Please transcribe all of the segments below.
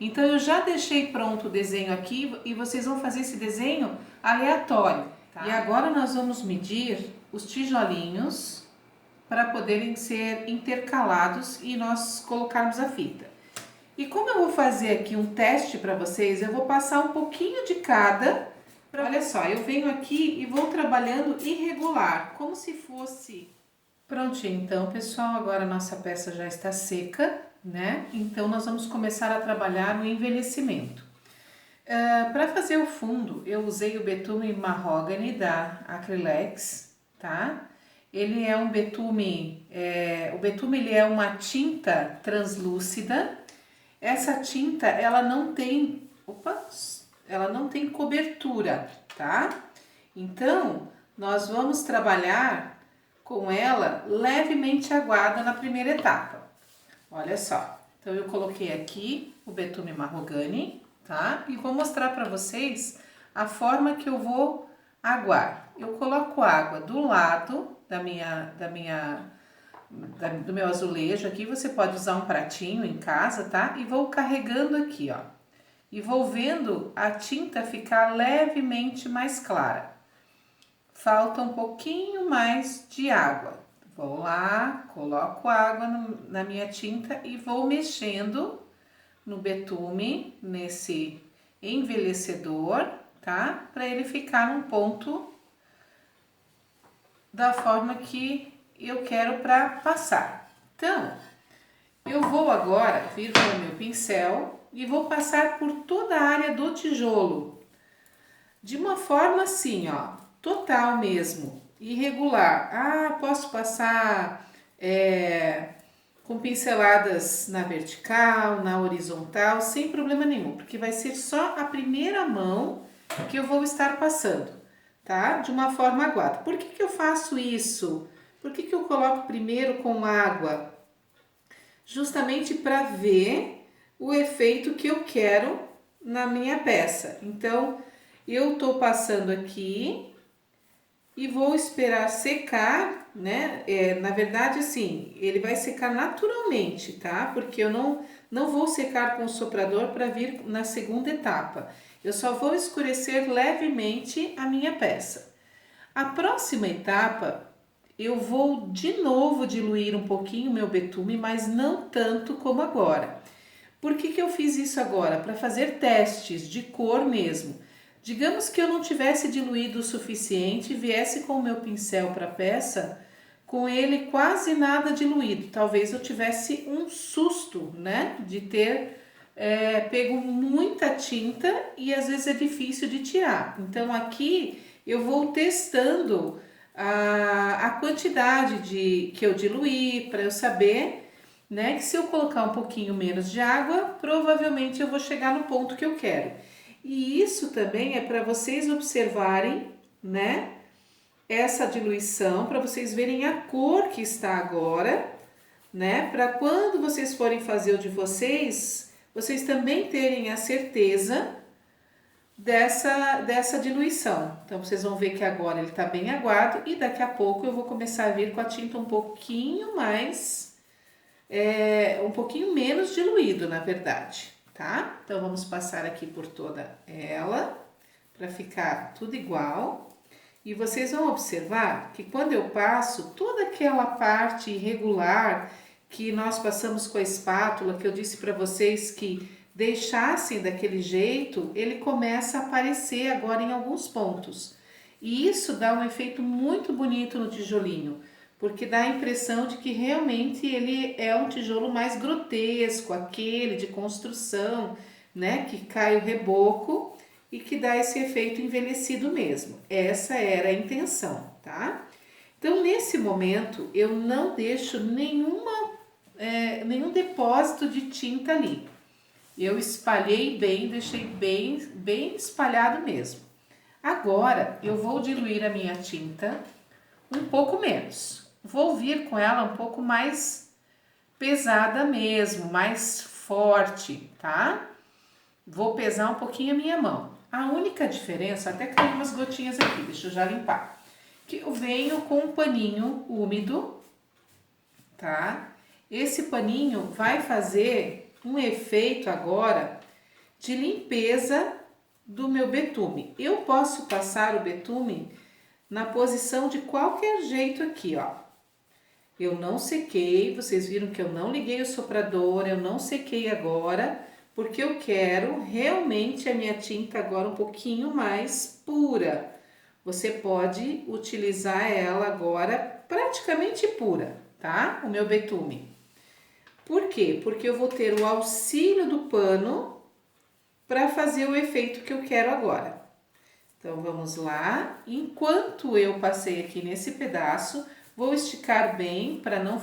Então eu já deixei pronto o desenho aqui e vocês vão fazer esse desenho aleatório, tá? E agora nós vamos medir os tijolinhos para poderem ser intercalados e nós colocarmos a fita. E como eu vou fazer aqui um teste para vocês, eu vou passar um pouquinho de cada. Olha só, eu venho aqui e vou trabalhando irregular, como se fosse... Prontinho, então, pessoal, agora a nossa peça já está seca, né? Então, nós vamos começar a trabalhar no envelhecimento. Para fazer o fundo, eu usei o betume Mahogany da Acrylex, tá? Ele é um betume, o betume ele é uma tinta translúcida. Essa tinta, ela não tem cobertura, tá? Então, nós vamos trabalhar com ela levemente aguada na primeira etapa. Olha só, então eu coloquei aqui o betume Mahogany, tá? E vou mostrar para vocês a forma que eu vou aguar. Eu coloco água do lado do meu azulejo aqui, você pode usar um pratinho em casa, tá? E vou carregando aqui, ó. E vou vendo a tinta ficar levemente mais clara. Falta um pouquinho mais de água. Vou lá, coloco água na minha tinta e vou mexendo no betume, nesse envelhecedor, tá? Para ele ficar num ponto da forma que eu quero para passar. Então, eu vou agora vir com o meu pincel e vou passar por toda a área do tijolo. De uma forma assim, ó, total mesmo, irregular. Ah, posso passar com pinceladas na vertical, na horizontal, sem problema nenhum, porque vai ser só a primeira mão que eu vou estar passando, tá? De uma forma aguada. Por que eu faço isso? Por que eu coloco primeiro com água? Justamente para ver o efeito que eu quero na minha peça. Então, eu tô passando aqui e vou esperar secar, né? Na verdade, assim, ele vai secar naturalmente, tá? Porque eu não vou secar com o soprador para vir na segunda etapa. Eu só vou escurecer levemente a minha peça. A próxima etapa, eu vou de novo diluir um pouquinho o meu betume, mas não tanto como agora. Por que eu fiz isso agora? Para fazer testes de cor mesmo. Digamos que eu não tivesse diluído o suficiente e viesse com o meu pincel para a peça, com ele quase nada diluído. Talvez eu tivesse um susto, né? De ter pego muita tinta e às vezes é difícil de tirar. Então aqui eu vou testando a quantidade que eu diluí para eu saber, né? Que se eu colocar um pouquinho menos de água, provavelmente eu vou chegar no ponto que eu quero. E isso também é para vocês observarem, né, essa diluição, para vocês verem a cor que está agora, né, para quando vocês forem fazer o de vocês, vocês também terem a certeza dessa diluição. Então, vocês vão ver que agora ele está bem aguado e daqui a pouco eu vou começar a vir com a tinta um pouquinho mais, um pouquinho menos diluído, na verdade. Tá? Então, vamos passar aqui por toda ela, para ficar tudo igual. E vocês vão observar que quando eu passo, toda aquela parte irregular que nós passamos com a espátula, que eu disse para vocês que deixassem daquele jeito, ele começa a aparecer agora em alguns pontos. E isso dá um efeito muito bonito no tijolinho, porque dá a impressão de que realmente ele é um tijolo mais grotesco, aquele de construção, né, que cai o reboco e que dá esse efeito envelhecido mesmo. Essa era a intenção, tá? Então, nesse momento, eu não deixo nenhum depósito de tinta ali. Eu espalhei bem, deixei bem espalhado mesmo. Agora, eu vou diluir a minha tinta um pouco menos. Vou vir com ela um pouco mais pesada mesmo, mais forte, tá? Vou pesar um pouquinho a minha mão. A única diferença, até caiu umas gotinhas aqui, deixa eu já limpar. Que eu venho com um paninho úmido, tá? Esse paninho vai fazer um efeito agora de limpeza do meu betume. Eu posso passar o betume na posição de qualquer jeito aqui, ó. Eu não sequei, vocês viram que eu não liguei o soprador, eu não sequei agora, porque eu quero realmente a minha tinta agora um pouquinho mais pura. Você pode utilizar ela agora praticamente pura, tá? O meu betume. Por quê? Porque eu vou ter o auxílio do pano para fazer o efeito que eu quero agora. Então, vamos lá. Enquanto eu passei aqui nesse pedaço, vou esticar bem para não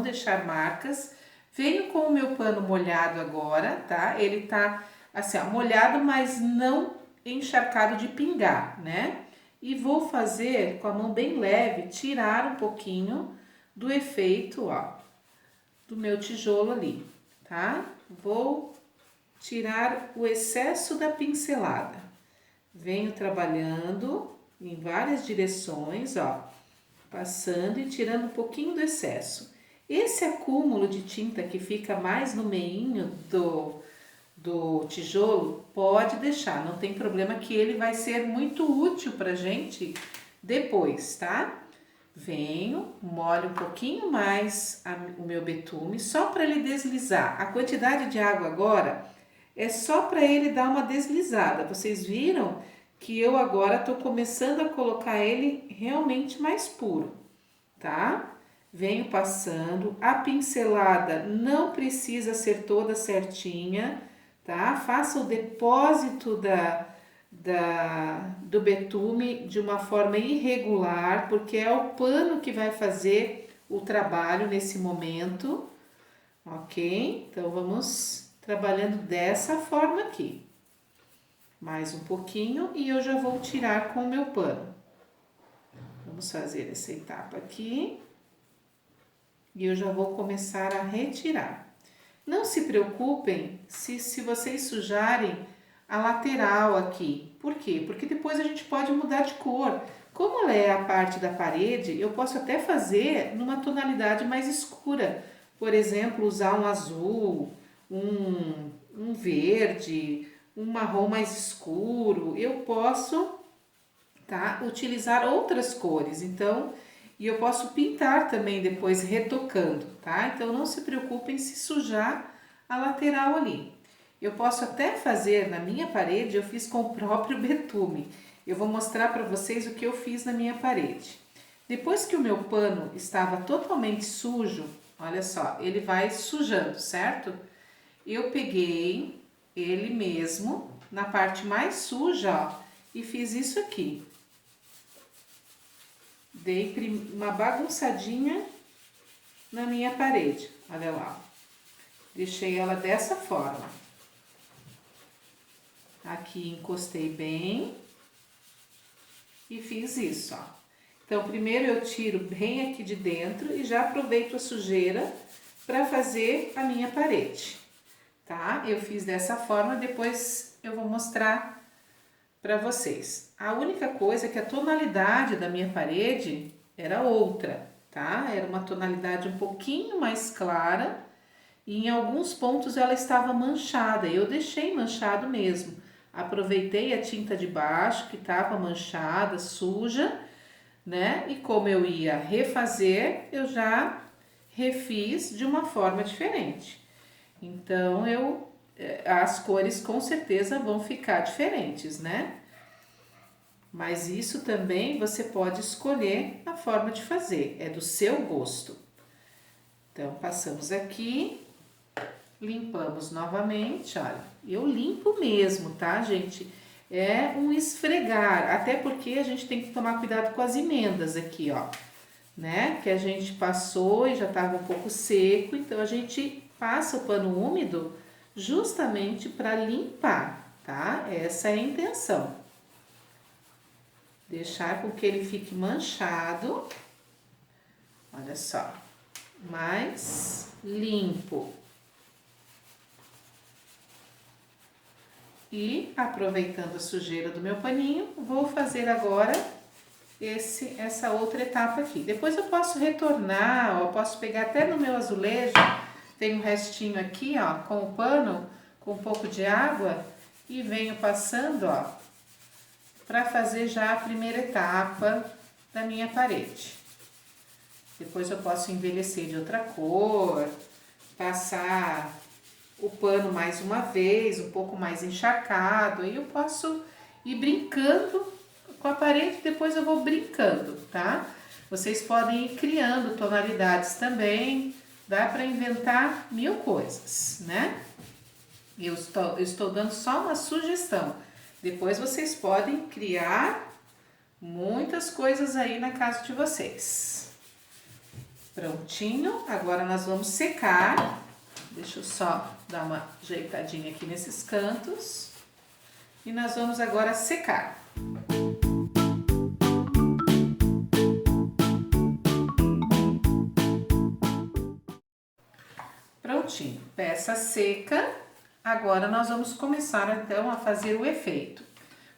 deixar marcas. Venho com o meu pano molhado agora, tá? Ele tá assim, ó, molhado, mas não encharcado de pingar, né? E vou fazer com a mão bem leve, tirar um pouquinho do efeito, ó, do meu tijolo ali, tá? Vou tirar o excesso da pincelada. Venho trabalhando em várias direções, ó, passando e tirando um pouquinho do excesso. Esse acúmulo de tinta que fica mais no meinho do tijolo, pode deixar, não tem problema, que ele vai ser muito útil pra gente depois, tá? Venho, molho um pouquinho mais o meu betume, só para ele deslizar. A quantidade de água agora é só para ele dar uma deslizada. Vocês viram que eu agora tô começando a colocar ele realmente mais puro, tá? Venho passando, a pincelada não precisa ser toda certinha, tá? Faça o depósito do betume de uma forma irregular, porque é o pano que vai fazer o trabalho nesse momento, ok? Então, vamos trabalhando dessa forma aqui. Mais um pouquinho e eu já vou tirar com o meu pano. Vamos fazer essa etapa aqui. E eu já vou começar a retirar. Não se preocupem se vocês sujarem a lateral aqui. Por quê? Porque depois a gente pode mudar de cor. Como ela é a parte da parede, eu posso até fazer numa tonalidade mais escura. Por exemplo, usar um azul, um verde, um marrom mais escuro. Eu posso, tá, utilizar outras cores. Então, e eu posso pintar também depois retocando, tá? Então não se preocupem se sujar a lateral ali. Eu posso até fazer na minha parede, eu fiz com o próprio betume. Eu vou mostrar para vocês o que eu fiz na minha parede. Depois que o meu pano estava totalmente sujo, olha só, ele vai sujando, certo? Eu peguei ele mesmo na parte mais suja, ó, e fiz isso aqui. Dei uma bagunçadinha na minha parede, olha lá. Deixei ela dessa forma. Aqui encostei bem e fiz isso, ó. Então, primeiro eu tiro bem aqui de dentro e já aproveito a sujeira para fazer a minha parede, tá? Eu fiz dessa forma, depois eu vou mostrar para vocês. A única coisa é que a tonalidade da minha parede era outra, tá? Era uma tonalidade um pouquinho mais clara e em alguns pontos ela estava manchada. Eu deixei manchado mesmo. Aproveitei a tinta de baixo que estava manchada, suja, né? E como eu ia refazer, eu já refiz de uma forma diferente. Então, as cores com certeza vão ficar diferentes, né? Mas isso também você pode escolher a forma de fazer, é do seu gosto. Então, passamos aqui, limpamos novamente, olha. Eu limpo mesmo, tá, gente? É um esfregar, até porque a gente tem que tomar cuidado com as emendas aqui, ó. Né? Que a gente passou e já estava um pouco seco, então a gente passa o pano úmido justamente para limpar, tá? Essa é a intenção. Deixar com que ele fique manchado, olha só, mais limpo. E aproveitando a sujeira do meu paninho, vou fazer agora essa outra etapa aqui. Depois eu posso retornar, ó, posso pegar até no meu azulejo, tem um restinho aqui, ó, com o pano, com um pouco de água e venho passando, ó, para fazer já a primeira etapa da minha parede. Depois eu posso envelhecer de outra cor, passar o pano mais uma vez, um pouco mais encharcado, aí eu posso ir brincando com a parede, depois eu vou brincando, tá? Vocês podem ir criando tonalidades também, dá para inventar mil coisas, né? Eu estou dando só uma sugestão. Depois vocês podem criar muitas coisas aí na casa de vocês. Prontinho, agora nós vamos secar. Deixa eu só dar uma ajeitadinha aqui nesses cantos. E nós vamos agora secar. Prontinho, peça seca. Agora nós vamos começar então a fazer o efeito.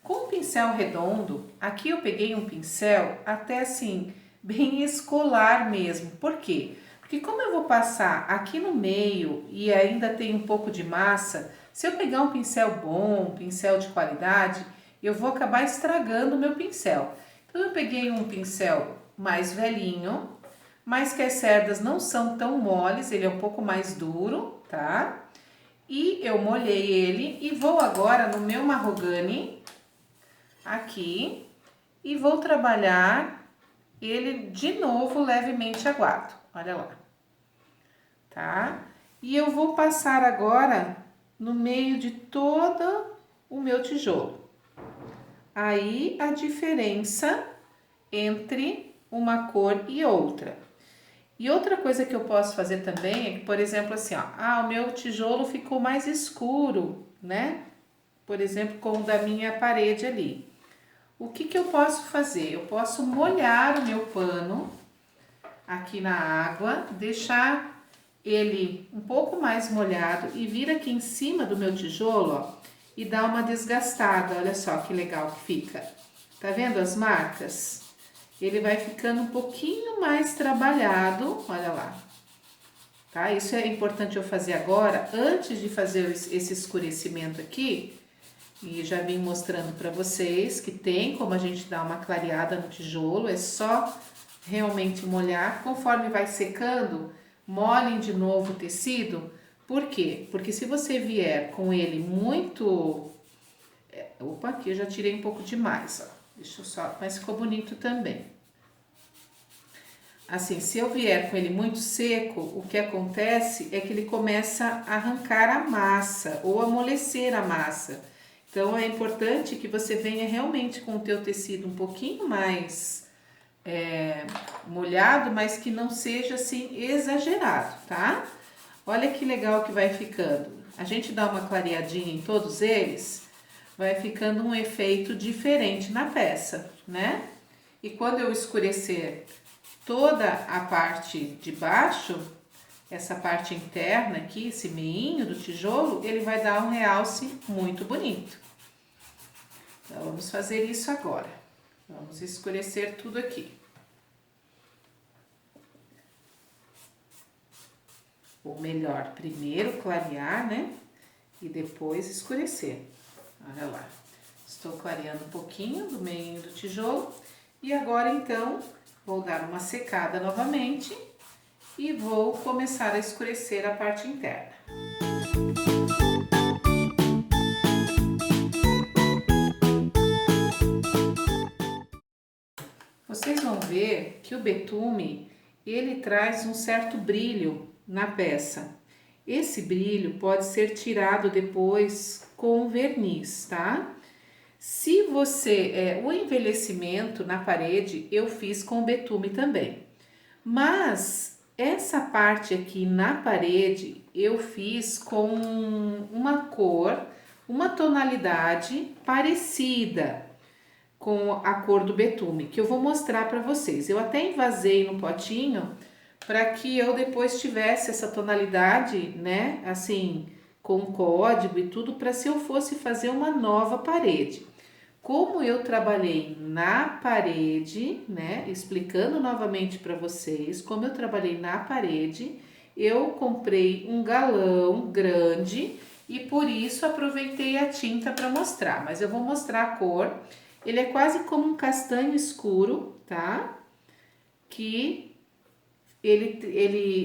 Com o pincel redondo, aqui eu peguei um pincel até assim, bem escolar mesmo. Por quê? Porque como eu vou passar aqui no meio e ainda tem um pouco de massa, se eu pegar um pincel bom, um pincel de qualidade, eu vou acabar estragando o meu pincel. Então eu peguei um pincel mais velhinho, mas que as cerdas não são tão moles, ele é um pouco mais duro, tá? E eu molhei ele e vou agora no meu mahogany, aqui, e vou trabalhar ele de novo levemente aguado, olha lá, tá? E eu vou passar agora no meio de todo o meu tijolo. Aí a diferença entre uma cor e outra. E outra coisa que eu posso fazer também é que, por exemplo, assim, ó, o meu tijolo ficou mais escuro, né? Por exemplo, como o da minha parede ali. O que que eu posso fazer? Eu posso molhar o meu pano aqui na água, deixar ele um pouco mais molhado e vir aqui em cima do meu tijolo, ó, e dar uma desgastada. Olha só que legal que fica. Tá vendo as marcas? Ele vai ficando um pouquinho mais trabalhado, olha lá. Tá? Isso é importante eu fazer agora, antes de fazer esse escurecimento aqui. E já vim mostrando para vocês que tem como a gente dar uma clareada no tijolo, é só realmente molhar. Conforme vai secando, molhem de novo o tecido. Por quê? Porque se você vier com ele muito... Opa, aqui eu já tirei um pouco demais, ó. Deixa eu só... Mas ficou bonito também. Assim, se eu vier com ele muito seco, o que acontece é que ele começa a arrancar a massa ou amolecer a massa. Então, é importante que você venha realmente com o teu tecido um pouquinho mais molhado, mas que não seja assim exagerado, tá? Olha que legal que vai ficando. A gente dá uma clareadinha em todos eles, vai ficando um efeito diferente na peça, né? E quando eu escurecer toda a parte de baixo, essa parte interna aqui, esse meinho do tijolo, ele vai dar um realce muito bonito. Então, vamos fazer isso agora. Vamos escurecer tudo aqui. Ou melhor, primeiro clarear, né? E depois escurecer. Olha lá. Estou clareando um pouquinho do meio do tijolo. E agora, então, vou dar uma secada novamente e vou começar a escurecer a parte interna. Vocês vão ver que o betume, ele traz um certo brilho na peça. Esse brilho pode ser tirado depois com verniz, tá? Se você... o envelhecimento na parede eu fiz com betume também. Mas essa parte aqui na parede eu fiz com uma cor, uma tonalidade parecida com a cor do betume, que eu vou mostrar para vocês. Eu até envasei no potinho para que eu depois tivesse essa tonalidade, né, assim, com código e tudo, para se eu fosse fazer uma nova parede. Como eu trabalhei na parede, né, explicando novamente para vocês, como eu trabalhei na parede, eu comprei um galão grande e por isso aproveitei a tinta para mostrar, mas eu vou mostrar a cor. Ele é quase como um castanho escuro, tá? Que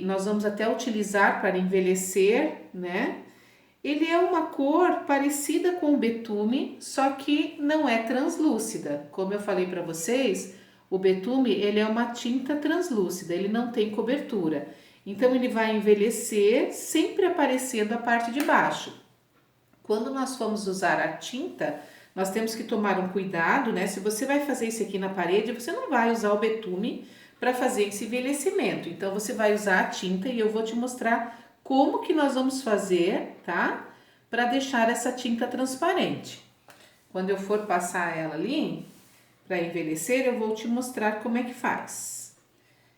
nós vamos até utilizar para envelhecer, né? Ele é uma cor parecida com o betume, só que não é translúcida. Como eu falei para vocês, o betume ele é uma tinta translúcida, ele não tem cobertura. Então ele vai envelhecer sempre aparecendo a parte de baixo. Quando nós formos usar a tinta, nós temos que tomar um cuidado, né? Se você vai fazer isso aqui na parede, você não vai usar o betume para fazer esse envelhecimento. Então você vai usar a tinta e eu vou te mostrar como que nós vamos fazer, tá? Para deixar essa tinta transparente. Quando eu for passar ela ali para envelhecer, eu vou te mostrar como é que faz.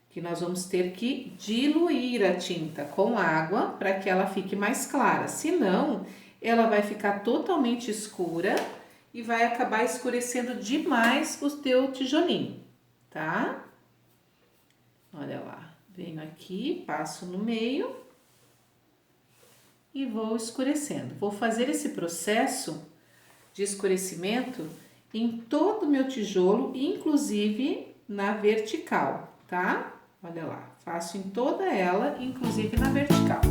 Que nós vamos ter que diluir a tinta com água para que ela fique mais clara. Senão, ela vai ficar totalmente escura e vai acabar escurecendo demais o teu tijolinho, tá? Olha lá, venho aqui, passo no meio e vou escurecendo. Vou fazer esse processo de escurecimento em todo o meu tijolo, inclusive na vertical, tá? Olha lá, faço em toda ela, inclusive na vertical.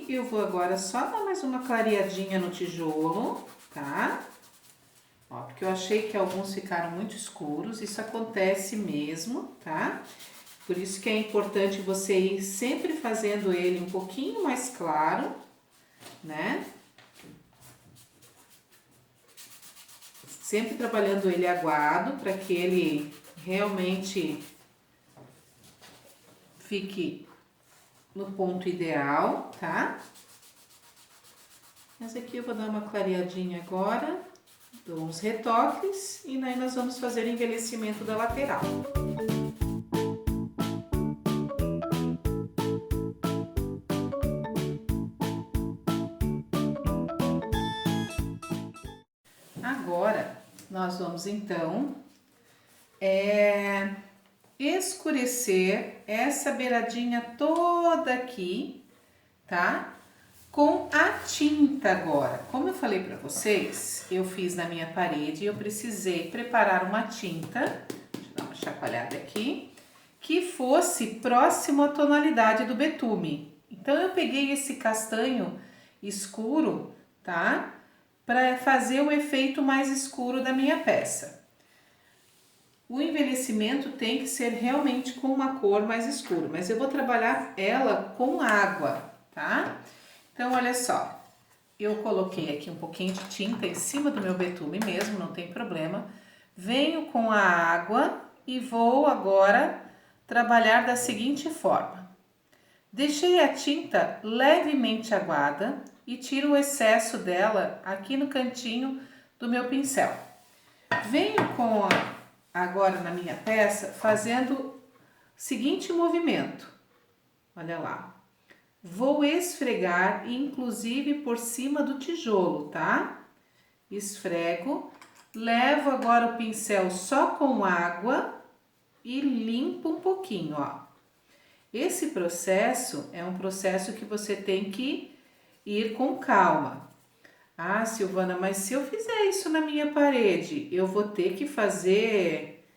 Eu vou agora só dar mais uma clareadinha no tijolo, tá? Ó, porque eu achei que alguns ficaram muito escuros, isso acontece mesmo, tá? Por isso que é importante você ir sempre fazendo ele um pouquinho mais claro, né? Sempre trabalhando ele aguado para que ele realmente fique no ponto ideal, tá? Mas aqui eu vou dar uma clareadinha agora, dou uns retoques e daí nós vamos fazer o envelhecimento da lateral. Agora, nós vamos então escurecer essa beiradinha toda aqui, tá? Com a tinta agora. Como eu falei para vocês, eu fiz na minha parede e eu precisei preparar uma tinta, deixa eu dar uma chacoalhada aqui, que fosse próximo à tonalidade do betume. Então eu peguei esse castanho escuro, tá? Para fazer o efeito mais escuro da minha peça. O envelhecimento tem que ser realmente com uma cor mais escura, mas eu vou trabalhar ela com água, tá? Então, olha só, eu coloquei aqui um pouquinho de tinta em cima do meu betume mesmo, não tem problema. Venho com a água e vou agora trabalhar da seguinte forma. Deixei a tinta levemente aguada e tiro o excesso dela aqui no cantinho do meu pincel. Venho agora na minha peça fazendo o seguinte movimento. Olha lá. Vou esfregar, inclusive por cima do tijolo, tá? Esfrego, levo agora o pincel só com água e limpo um pouquinho, ó. Esse processo é um processo que você tem que ir com calma. Ah, Silvana, mas se eu fizer isso na minha parede, eu vou ter que fazer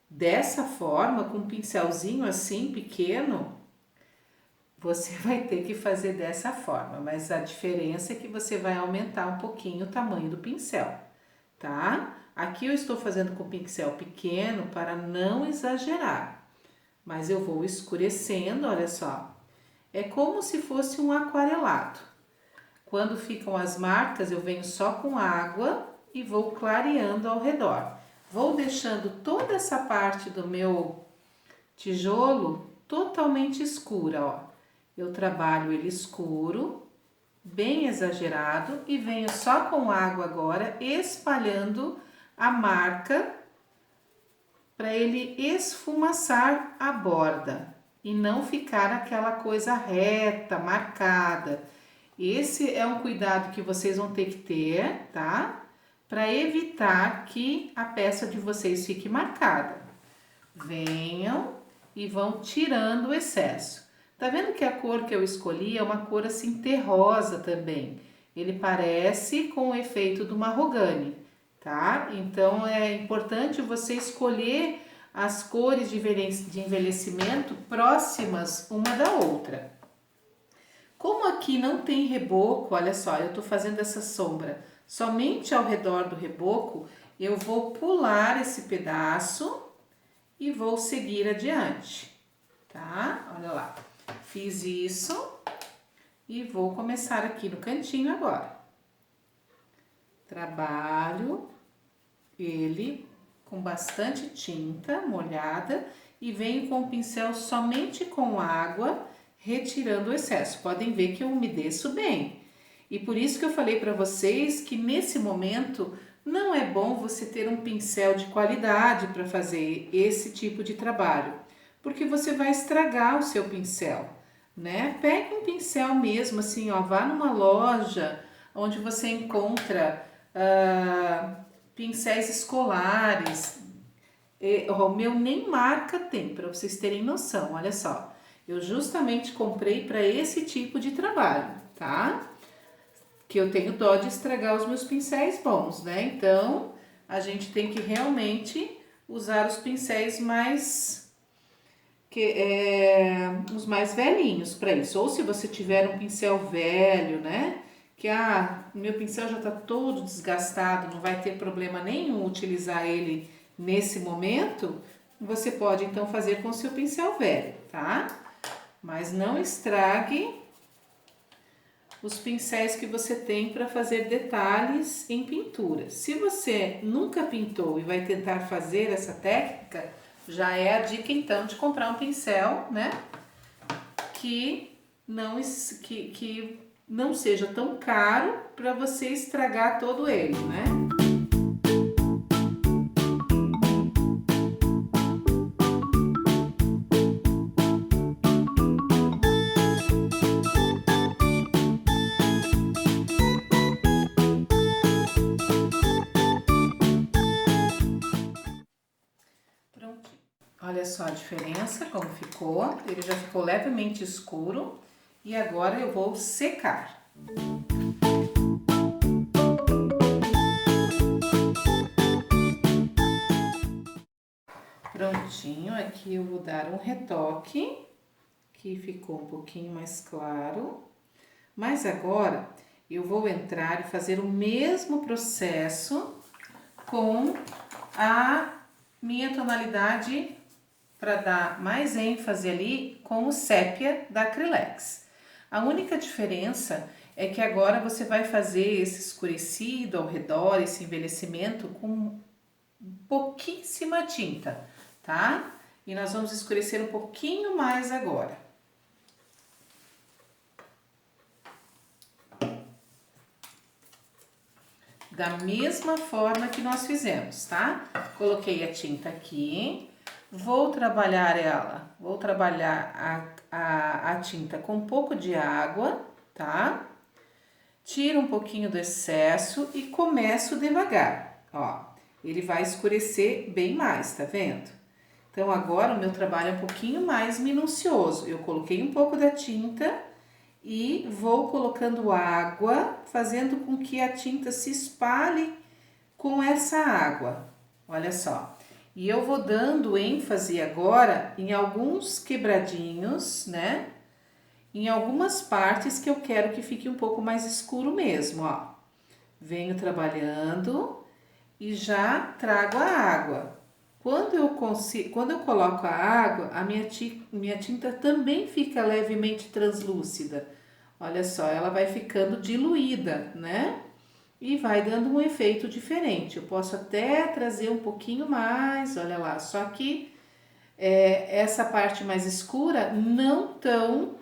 dessa forma, com um pincelzinho assim pequeno? Você vai ter que fazer dessa forma, mas a diferença é que você vai aumentar um pouquinho o tamanho do pincel, tá? Aqui eu estou fazendo com pincel pequeno para não exagerar, mas eu vou escurecendo, olha só. É como se fosse um aquarelado. Quando ficam as marcas, eu venho só com água e vou clareando ao redor. Vou deixando toda essa parte do meu tijolo totalmente escura, ó. Eu trabalho ele escuro, bem exagerado, e venho só com água agora, espalhando a marca para ele esfumaçar a borda e não ficar aquela coisa reta, marcada. Esse é um cuidado que vocês vão ter que ter, tá? Para evitar que a peça de vocês fique marcada. Venham e vão tirando o excesso. Tá vendo que a cor que eu escolhi é uma cor assim terrosa também. Ele parece com o efeito do mahogany, tá? Então é importante você escolher as cores de envelhecimento próximas uma da outra. Como aqui não tem reboco, olha só, eu tô fazendo essa sombra somente ao redor do reboco, eu vou pular esse pedaço e vou seguir adiante, tá? Olha lá, fiz isso e vou começar aqui no cantinho agora. Trabalho ele com bastante tinta molhada e venho com o pincel somente com água, retirando o excesso. Podem ver que eu umedeço bem. E por isso que eu falei para vocês que nesse momento não é bom você ter um pincel de qualidade para fazer esse tipo de trabalho, porque você vai estragar o seu pincel, né? Pegue um pincel mesmo, assim, ó, vá numa loja onde você encontra pincéis escolares. O meu nem marca tem, para vocês terem noção, olha só. Eu justamente comprei para esse tipo de trabalho, tá? Que eu tenho dó de estragar os meus pincéis bons, né? Então, a gente tem que realmente usar os pincéis os mais velhinhos para isso. Ou se você tiver um pincel velho, né? Que, meu pincel já tá todo desgastado, não vai ter problema nenhum utilizar ele nesse momento, você pode então fazer com o seu pincel velho, tá? Mas não estrague os pincéis que você tem para fazer detalhes em pintura. Se você nunca pintou e vai tentar fazer essa técnica, já é a dica então de comprar um pincel, né? Que não seja tão caro para você estragar todo ele, né? Olha só a diferença, como ficou. Ele já ficou levemente escuro. E agora eu vou secar. Prontinho, aqui eu vou dar um retoque, que ficou um pouquinho mais claro. Mas agora eu vou entrar e fazer o mesmo processo com a minha tonalidade, para dar mais ênfase ali, com o sépia da Acrylex. A única diferença é que agora você vai fazer esse escurecido ao redor, esse envelhecimento com pouquíssima tinta, tá? E nós vamos escurecer um pouquinho mais agora. Da mesma forma que nós fizemos, tá? Coloquei a tinta aqui, vou trabalhar a tinta com um pouco de água, tá? Tiro um pouquinho do excesso e começo devagar, ó. Ele vai escurecer bem mais, tá vendo? Então, agora o meu trabalho é um pouquinho mais minucioso. Eu coloquei um pouco da tinta e vou colocando água, fazendo com que a tinta se espalhe com essa água. Olha só. E eu vou dando ênfase agora em alguns quebradinhos, né? Em algumas partes que eu quero que fique um pouco mais escuro mesmo, ó. Venho trabalhando e já trago a água. Quando eu coloco a água, a minha tinta também fica levemente translúcida. Olha só, ela vai ficando diluída, né? E vai dando um efeito diferente. Eu posso até trazer um pouquinho mais, olha lá. Só que essa parte mais escura, não tão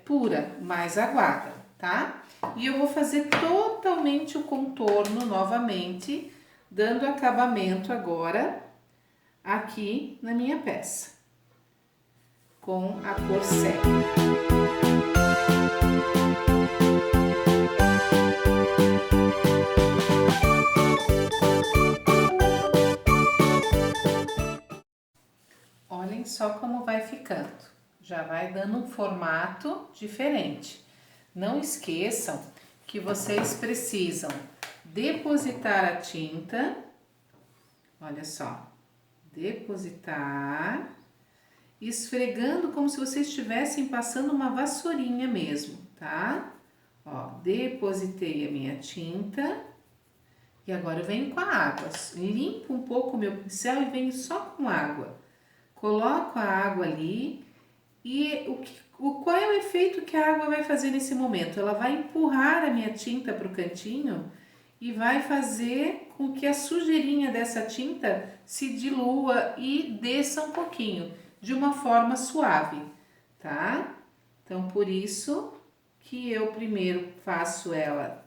pura, mais aguada, tá? E eu vou fazer totalmente o contorno novamente, dando acabamento agora aqui na minha peça, com a cor sépia. Olhem só como vai ficando. Já vai dando um formato diferente. Não esqueçam que vocês precisam depositar a tinta. Olha só. Depositar. Esfregando como se vocês estivessem passando uma vassourinha mesmo, tá? Ó, depositei a minha tinta. E agora eu venho com a água. Limpo um pouco o meu pincel e venho só com água. Coloco a água ali e qual é o efeito que a água vai fazer nesse momento? Ela vai empurrar a minha tinta para o cantinho e vai fazer com que a sujeirinha dessa tinta se dilua e desça um pouquinho, de uma forma suave, tá? Então, por isso que eu primeiro faço ela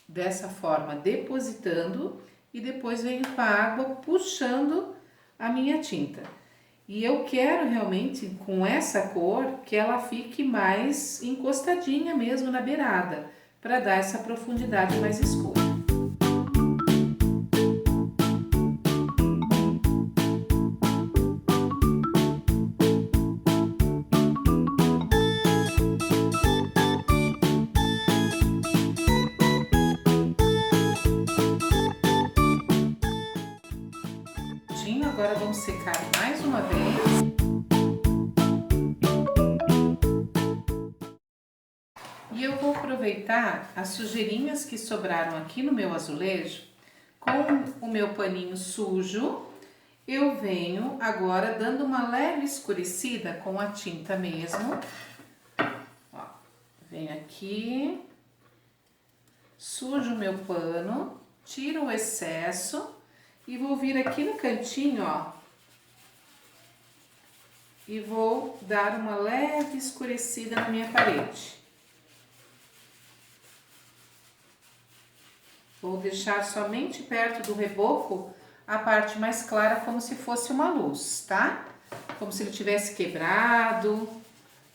dessa forma, depositando, e depois venho com a água puxando a minha tinta. E eu quero realmente, com essa cor, que ela fique mais encostadinha mesmo na beirada, para dar essa profundidade mais escura. Agora vamos secar mais uma vez. E eu vou aproveitar as sujeirinhas que sobraram aqui no meu azulejo, com o meu paninho sujo, eu venho agora dando uma leve escurecida com a tinta mesmo. Ó, venho aqui, sujo o meu pano, tiro o excesso. E vou vir aqui no cantinho, ó, e vou dar uma leve escurecida na minha parede. Vou deixar somente perto do reboco a parte mais clara, como se fosse uma luz, tá? Como se ele tivesse quebrado,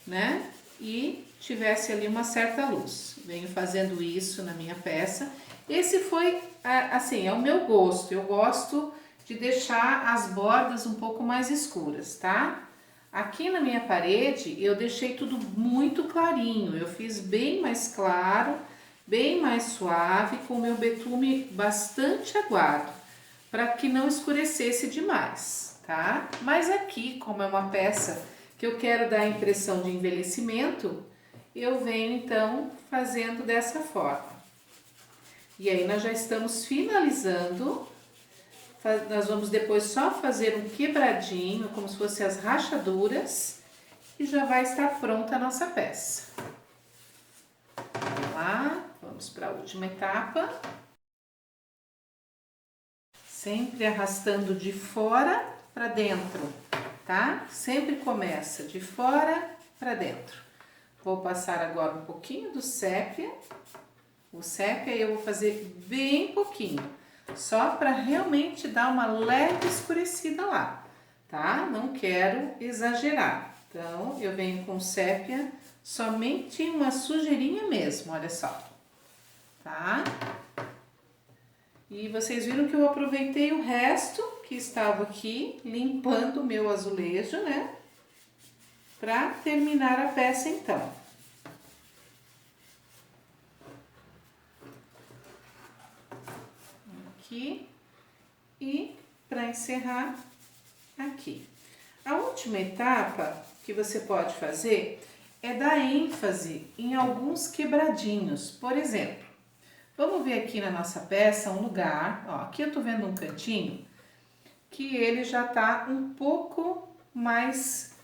né? E tivesse ali uma certa luz. Venho fazendo isso na minha peça. Esse foi, assim, é o meu gosto. Eu gosto de deixar as bordas um pouco mais escuras, tá? Aqui na minha parede, eu deixei tudo muito clarinho. Eu fiz bem mais claro, bem mais suave, com o meu betume bastante aguado, para que não escurecesse demais, tá? Mas aqui, como é uma peça que eu quero dar a impressão de envelhecimento, eu venho então fazendo dessa forma. E aí nós já estamos finalizando, nós vamos depois só fazer um quebradinho, como se fossem as rachaduras, e já vai estar pronta a nossa peça. Vamos lá, vamos para a última etapa. Sempre arrastando de fora para dentro, tá? Sempre começa de fora para dentro. Vou passar agora um pouquinho do sépia. O sépia eu vou fazer bem pouquinho, só para realmente dar uma leve escurecida lá, tá? Não quero exagerar. Então, eu venho com sépia somente uma sujeirinha mesmo, olha só, tá? E vocês viram que eu aproveitei o resto que estava aqui, limpando o meu azulejo, né? Para terminar a peça então. Aqui e para encerrar aqui. A última etapa que você pode fazer é dar ênfase em alguns quebradinhos. Por exemplo, vamos ver aqui na nossa peça um lugar, ó, aqui eu tô vendo um cantinho que ele já tá um pouco mais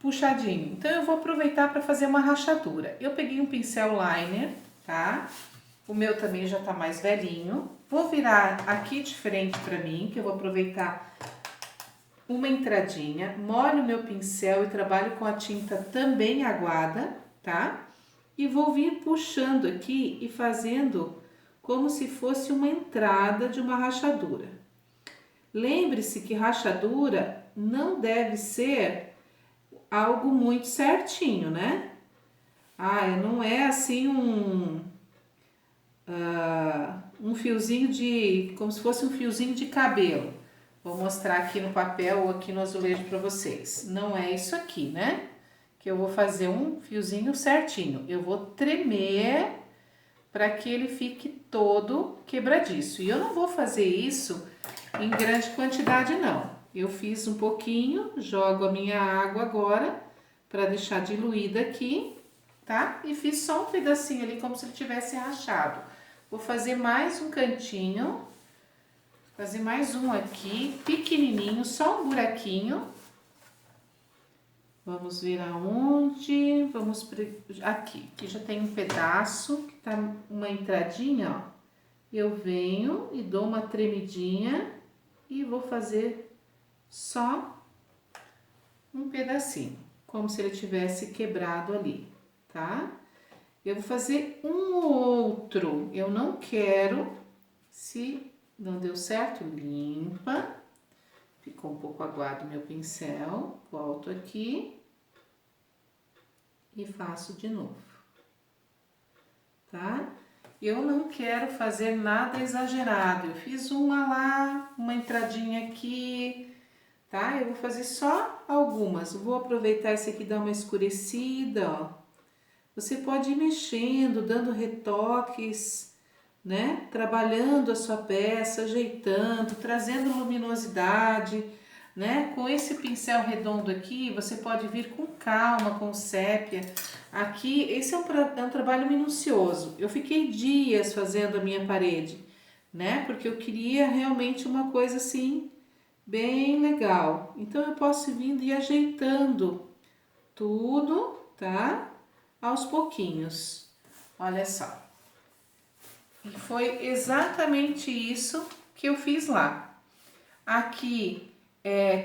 puxadinho. Então eu vou aproveitar para fazer uma rachadura. Eu peguei um pincel liner, tá? O meu também já tá mais velhinho. Vou virar aqui de frente para mim, que eu vou aproveitar uma entradinha, molho o meu pincel e trabalho com a tinta também aguada, tá? E vou vir puxando aqui e fazendo como se fosse uma entrada de uma rachadura. Lembre-se que rachadura não deve ser algo muito certinho, né? Não é assim um fiozinho como se fosse um fiozinho de cabelo. Vou mostrar aqui no papel ou aqui no azulejo para vocês. Não é isso aqui, né? Que eu vou fazer um fiozinho certinho. Eu vou tremer para que ele fique todo quebradiço. E eu não vou fazer isso em grande quantidade, não. Eu fiz um pouquinho, jogo a minha água agora para deixar diluída aqui, tá? E fiz só um pedacinho ali como se ele tivesse rachado. Vou fazer mais um cantinho, fazer mais um aqui, pequenininho, só um buraquinho. Vamos ver aonde, aqui já tem um pedaço, que tá uma entradinha, ó. Eu venho e dou uma tremidinha e vou fazer só um pedacinho, como se ele tivesse quebrado ali, tá? Eu vou fazer um ou outro, eu não quero, se não deu certo, limpa. Ficou um pouco aguado meu pincel, volto aqui e faço de novo, tá? Eu não quero fazer nada exagerado, eu fiz uma lá, uma entradinha aqui, tá? Eu vou fazer só algumas, vou aproveitar esse aqui, dar uma escurecida, ó. Você pode ir mexendo, dando retoques, né? Trabalhando a sua peça, ajeitando, trazendo luminosidade, né? Com esse pincel redondo aqui, você pode vir com calma, com sépia. Aqui, esse é um trabalho minucioso. Eu fiquei dias fazendo a minha parede, né? Porque eu queria realmente uma coisa assim, bem legal. Então, eu posso ir vindo e ajeitando tudo, tá? Aos pouquinhos. Olha só. E foi exatamente isso que eu fiz lá. Aqui,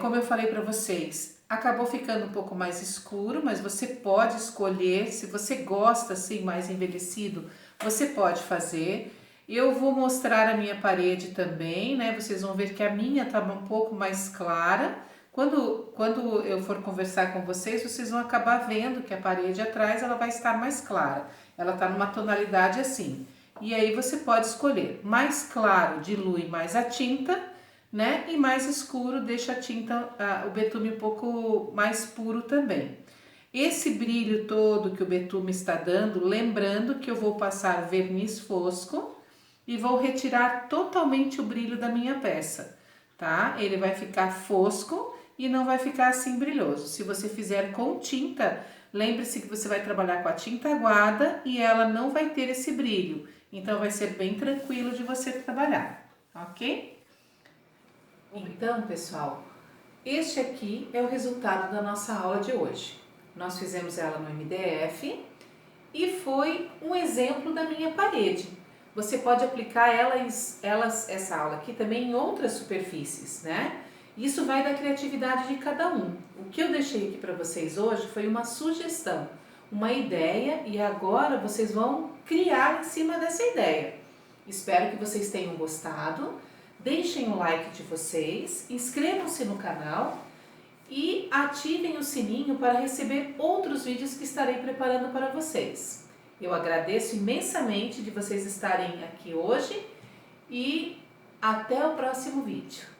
como eu falei para vocês, acabou ficando um pouco mais escuro, mas você pode escolher, se você gosta assim mais envelhecido, você pode fazer. Eu vou mostrar a minha parede também, né? Vocês vão ver que a minha tá um pouco mais clara. Quando eu for conversar com vocês, vocês vão acabar vendo que a parede atrás ela vai estar mais clara. Ela tá numa tonalidade assim. E aí você pode escolher, mais claro dilui mais a tinta, né? E mais escuro deixa a tinta, o betume um pouco mais puro também. Esse brilho todo que o betume está dando, lembrando que eu vou passar verniz fosco e vou retirar totalmente o brilho da minha peça, tá? Ele vai ficar fosco e não vai ficar assim brilhoso. Se você fizer com tinta, lembre-se que você vai trabalhar com a tinta aguada e ela não vai ter esse brilho. Então, vai ser bem tranquilo de você trabalhar, ok? Então, pessoal, este aqui é o resultado da nossa aula de hoje. Nós fizemos ela no MDF e foi um exemplo da minha parede. Você pode aplicar essa aula aqui também em outras superfícies, né? Isso vai da criatividade de cada um. O que eu deixei aqui para vocês hoje foi uma sugestão, uma ideia, e agora vocês vão criar em cima dessa ideia. Espero que vocês tenham gostado. Deixem o like de vocês, inscrevam-se no canal e ativem o sininho para receber outros vídeos que estarei preparando para vocês. Eu agradeço imensamente de vocês estarem aqui hoje e até o próximo vídeo.